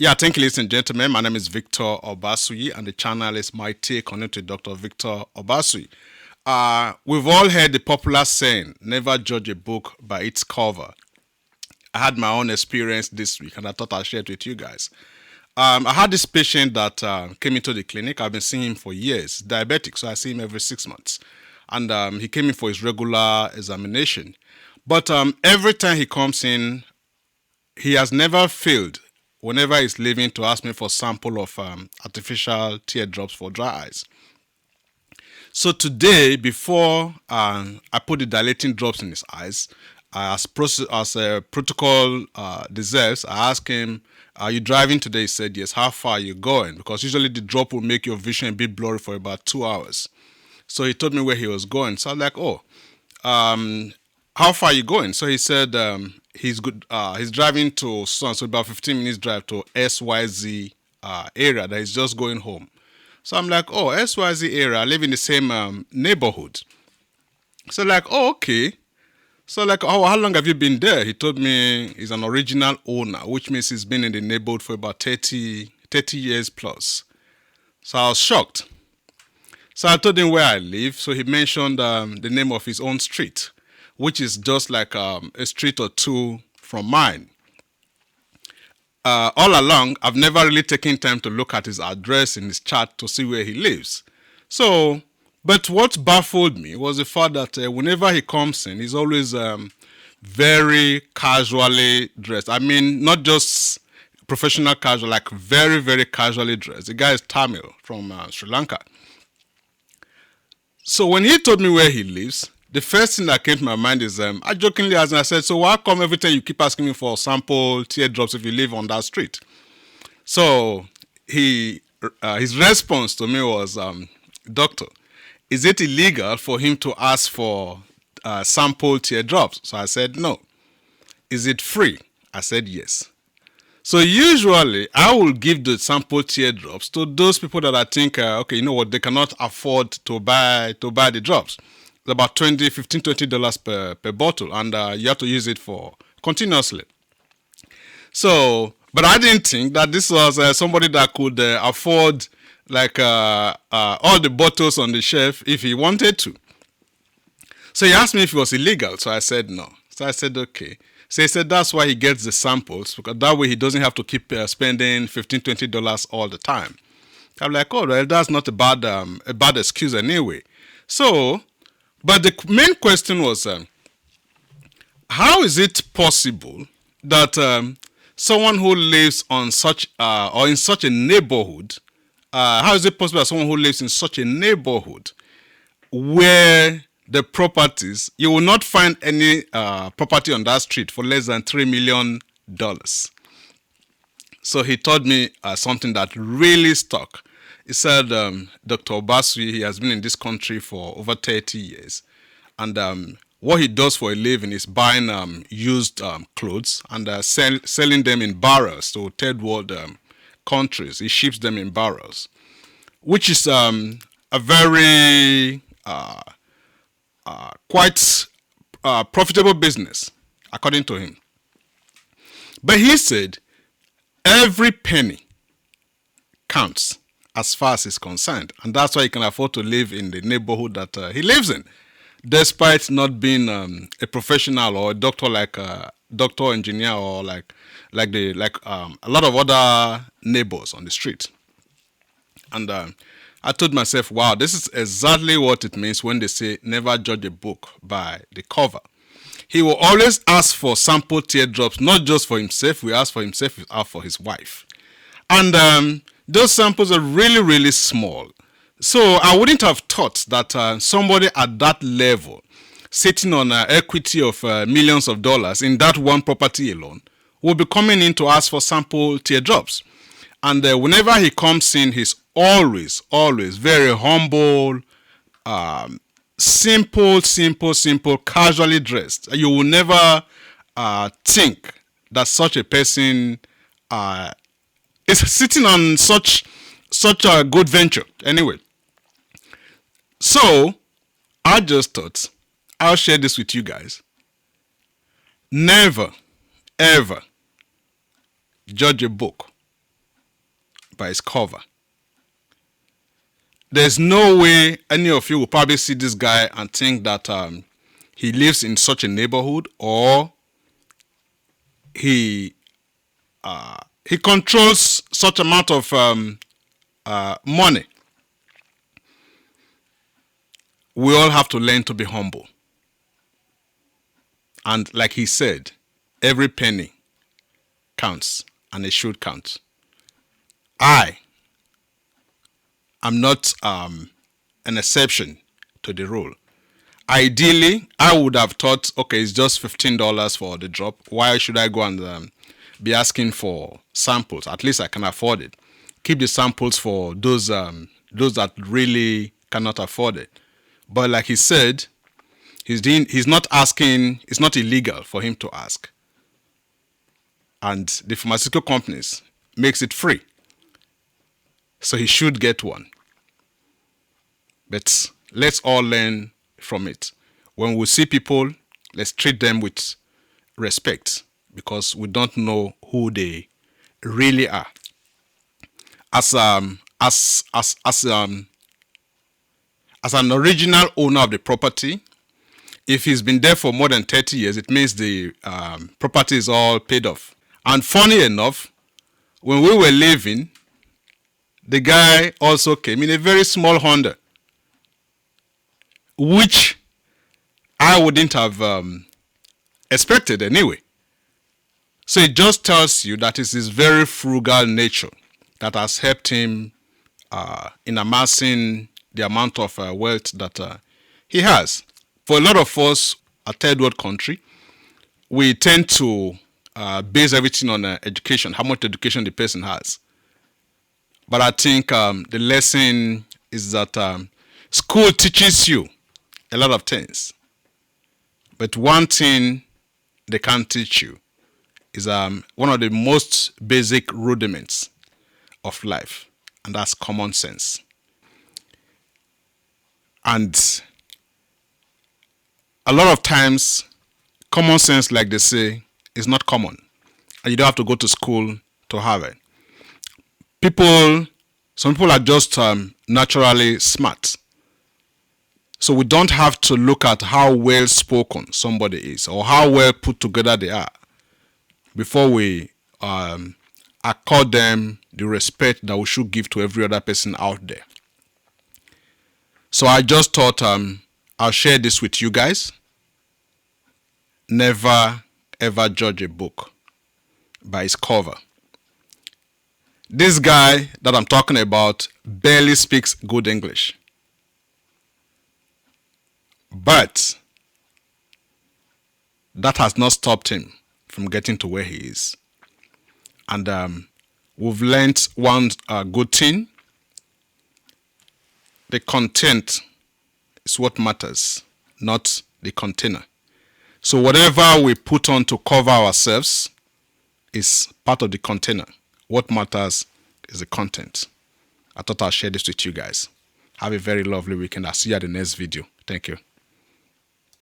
Yeah, thank you, ladies and gentlemen. My name is Victor Obasuyi, and the channel is My Take on It with Dr. Victor Obasuyi. We've all heard the popular saying, never judge a book by its cover. I had my own experience this week, and I thought I'd share it with you guys. I had this patient that came into the clinic. I've been seeing him for years, diabetic, so I see him every 6 months. And he came in for his regular examination. But every time he comes in, he has never failed whenever he's leaving to ask me for sample of artificial teardrops for dry eyes. So today, before I put the dilating drops in his eyes, as a protocol deserves, I asked him, "Are you driving today?" He said, "Yes." "How far are you going?" Because usually the drop will make your vision a bit blurry for about 2 hours. So he told me where he was going. So I was like, "Oh, how far are you going?" So he said he's good. He's driving to so about 15 minutes drive to SYZ area that he's just going home. So I'm like, "Oh, SYZ area. I live in the same neighborhood." So like, "Oh, okay." So like, "Oh, how long have you been there?" He told me he's an original owner, which means he's been in the neighborhood for about 30 years plus. So I was shocked. So I told him where I live. So he mentioned the name of his own street, which is just like a street or two from mine. All along, I've never really taken time to look at his address in his chart to see where he lives. So, but what baffled me was the fact that whenever he comes in, he's always very casually dressed. I mean, not just professional casual, like very, very casually dressed. The guy is Tamil from Sri Lanka. So when he told me where he lives, the first thing that came to my mind is I jokingly asked him, I said, "So why come every time you keep asking me for sample teardrops if you live on that street?" So his response to me was, "Doctor, is it illegal for him to ask for sample teardrops?" So I said, "No." "Is it free?" I said, "Yes." So usually I will give the sample teardrops to those people that I think, okay, you know what, they cannot afford to buy the drops. It's about $20 per bottle, and you have to use it for continuously. So, but I didn't think that this was somebody that could afford like all the bottles on the shelf if he wanted to. So he asked me if it was illegal. So I said no. So I said okay. So he said that's why he gets the samples, because that way he doesn't have to keep spending $15-20 all the time. I'm like, oh, well, that's not a bad excuse anyway. So, but the main question was, how is it possible that someone who lives on such or in such a neighborhood, how is it possible that someone who lives in such a neighborhood where the properties, you will not find any property on that street for less than $3 million. So he told me something that really stuck. He said, Dr. Obasuyi, he has been in this country for over 30 years. And what he does for a living is buying used clothes and selling them in barrels to third world countries. He ships them in barrels, which is a very quite profitable business, according to him. But he said every penny counts as far as he's concerned, and that's why he can afford to live in the neighborhood that he lives in, despite not being a professional or a doctor like a doctor engineer or like a lot of other neighbors on the street. And I told myself, wow, this is exactly what it means when they say never judge a book by the cover. He will always ask for sample teardrops, not just for himself. We ask for himself, we ask for his wife. And those samples are really, really small. So I wouldn't have thought that somebody at that level, sitting on an equity of millions of dollars in that one property alone, will be coming in to ask for sample teardrops. And whenever he comes in, he's always very humble, simple, casually dressed. You will never think that such a person is sitting on such a good venture. Anyway, so I just thought I'll share this with you guys. Never, ever judge a book by its cover. There's no way any of you will probably see this guy and think that he lives in such a neighborhood, or he controls such amount of money. We all have to learn to be humble. And like he said, every penny counts, and it should count. I am not an exception to the rule. Ideally, I would have thought, okay, it's just $15 for the drop. Why should I go and be asking for samples? At least I can afford it. Keep the samples for those that really cannot afford it. But like he said, he's not asking. It's not illegal for him to ask. And the pharmaceutical companies makes it free. So he should get one. But let's all learn from it. When we see people, let's treat them with respect, because we don't know who they really are. As an original owner of the property, if he's been there for more than 30 years, it means the property is all paid off. And funny enough, when we were leaving, the guy also came in a very small Honda, which I wouldn't have expected anyway. So it just tells you that it's his very frugal nature that has helped him in amassing the amount of wealth that he has. For a lot of us, a third world country, we tend to base everything on education, how much education the person has. But I think the lesson is that school teaches you a lot of things. But one thing they can't teach you is one of the most basic rudiments of life, and that's common sense. And a lot of times, common sense, like they say, is not common, and you don't have to go to school to have it. Some people are just naturally smart. So we don't have to look at how well spoken somebody is or how well put together they are before we accord them the respect that we should give to every other person out there. So I just thought I'll share this with you guys. Never ever judge a book by its cover. This guy that I'm talking about barely speaks good English. But that has not stopped him from getting to where he is. And we've learned one good thing. The content is what matters, not the container. So whatever we put on to cover ourselves is part of the container. What matters is the content. I thought I'll share this with you guys. Have a very lovely weekend. I'll see you at the next video. Thank you.